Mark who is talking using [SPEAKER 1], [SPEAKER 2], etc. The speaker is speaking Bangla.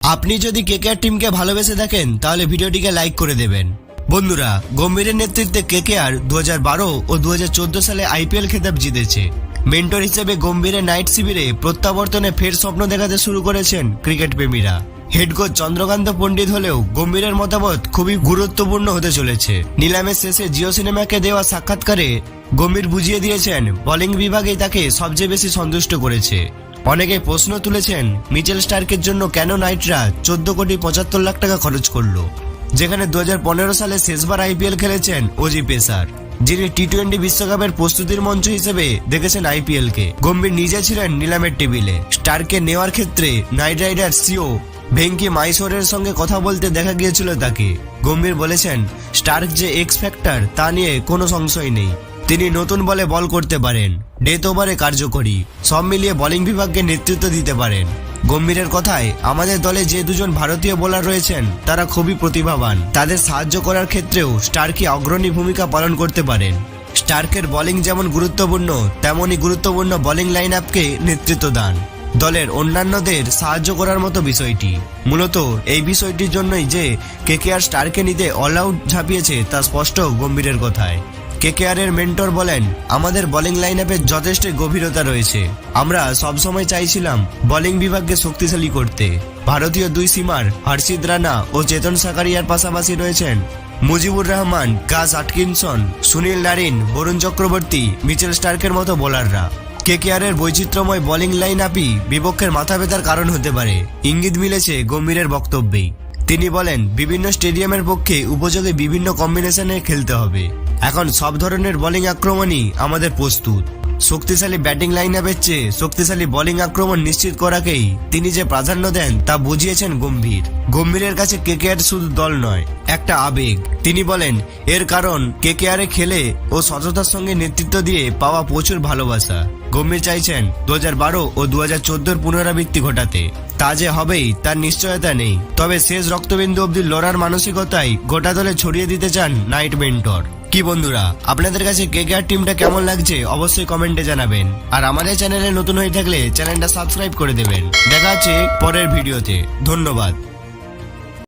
[SPEAKER 1] আপনি যদি কেকেআর টিমকে ভালোবেসে থাকেন তাহলে ভিডিওটিকে লাইক করে দেবেন। বন্ধুরা, গম্ভীরের নেতৃত্বে কেকেআর 2012 ও 2014 সালে আইপিএল খেতাব জিতেছে। মেন্টর হিসেবে গম্ভীরের নাইট শিবিরে প্রত্যাবর্তনে ফের স্বপ্ন দেখাতে শুরু করেছেন ক্রিকেট প্রেমীরা। হেড কোচ চন্দ্রকান্ত পণ্ডিত হলেও গম্ভীরের মতামত খুবই গুরুত্বপূর্ণ হতে চলেছে। নিলামের শেষে জিও সিনেমাকে দেওয়া সাক্ষাৎকারে গম্ভীর বুঝিয়ে দিয়েছেন বোলিং বিভাগেই তাকে সবচেয়ে বেশি সন্তুষ্ট করেছে। অনেকে প্রশ্ন তুলেছেন মিচেল স্টার্কের জন্য কেন নাইটরা 14,75,00,000 টাকা খরচ করলো, যেখানে 2015 সালে শেষবার আইপিএল খেলেছেন ওজি পেসার, যিনি টি-20 বিশ্বকাপের প্রস্তুতির মঞ্চ হিসেবে দেখেছেন আইপিএল কে। গম্ভীর নিজে ছিলেন নিলামের টেবিলে। স্টার্ককে নেওয়ার ক্ষেত্রে নাইট রাইডার্স সিও ভেঙ্কি মাইসোরের সঙ্গে কথা বলতে দেখা গিয়েছিল তাকে। গম্ভীর বলেছেন স্টার্ক যে এক্স ফ্যাক্টর তা নিয়ে কোনো সংশয় নেই। তিনি নতুন বলে বল করতে পারেন, ডেথ ওভারে কার্যকরী, সব মিলিয়ে বোলিং বিভাগকে নেতৃত্ব দিতে পারেন। গম্ভীরের কথায় আমাদের দলে যে দুজন ভারতীয় বোলার রয়েছেন তারা খুবই প্রতিভাবান। তাদের সাহায্য করার ক্ষেত্রেও স্টার্কই অগ্রণী ভূমিকা পালন করতে পারেন। স্টার্কের বোলিং যেমন গুরুত্বপূর্ণ তেমনই গুরুত্বপূর্ণ বোলিং লাইন আপকে নেতৃত্ব দান, দলের অন্যান্যদের সাহায্য করার মতো বিষয়টি। মূলত এই বিষয়টির জন্যই যে কেকেআর স্টার্কে নিতে অল আউট ঝাঁপিয়েছে তা স্পষ্ট গম্ভীরের কথায়। কেকেআর এর মেন্টর বলেন, আমাদের বোলিং লাইন আপে যথেষ্ট গভীরতা রয়েছে। আমরা সবসময় চাইছিলাম বোলিং বিভাগকে শক্তিশালী করতে। ভারতীয় দুই সীমার হর্ষিত রানা ও চেতন সাকারিয়ার পাশাপাশি রয়েছেন Mujibur Rahman, Gus Atkinson, Sunil Narine, Varun Chakravarthy, Mitchell স্টার্কের মতো বোলাররা। কেকেআর এর বৈচিত্র্যময় বোলিং লাইন আপই বিপক্ষের মাথা ব্যথার কারণ হতে পারে, ইঙ্গিত মিলেছে গম্ভীরের বক্তব্যেই। তিনি বলেন বিভিন্ন স্টেডিয়ামের পক্ষে উপযোগী বিভিন্ন কম্বিনেশনে খেলতে হবে। এখন সব ধরনের বোলিং আক্রমণই আমাদের প্রস্তুত। শক্তিশালী ব্যাটিং লাইন আপের চেয়ে শক্তিশালী বোলিং আক্রমণ নিশ্চিত করাকেই তিনি যে প্রাধান্য দেন তা বুঝিয়েছেন গম্ভীর। গম্ভীরের কাছে কেকেআর শুধু দল নয়, একটা আবেগ। তিনি বলেন এর কারণ কেকেআর এ খেলে ও সততার সঙ্গে নেতৃত্ব দিয়ে পাওয়া প্রচুর ভালোবাসা। গম্ভীর চাইছেন 2012 ও 2014 পুনরাবৃত্তি ঘটাতে। তা যে হবেই তার নিশ্চয়তা নেই, তবে শেষ রক্তবিন্দু অব্দি লড়ার মানসিকতাই গোটা দলে ছড়িয়ে দিতে চান নাইট মেন্টর। কি বন্ধুরা, আপনাদের কাছে কেকেআর টিমটা কেমন লাগছে অবশ্যই কমেন্টে জানাবেন। আর আমাদের চ্যানেলে নতুন হয়ে থাকলে চ্যানেলটা সাবস্ক্রাইব করে দেবেন। দেখা হচ্ছে পরের ভিডিওতে। ধন্যবাদ।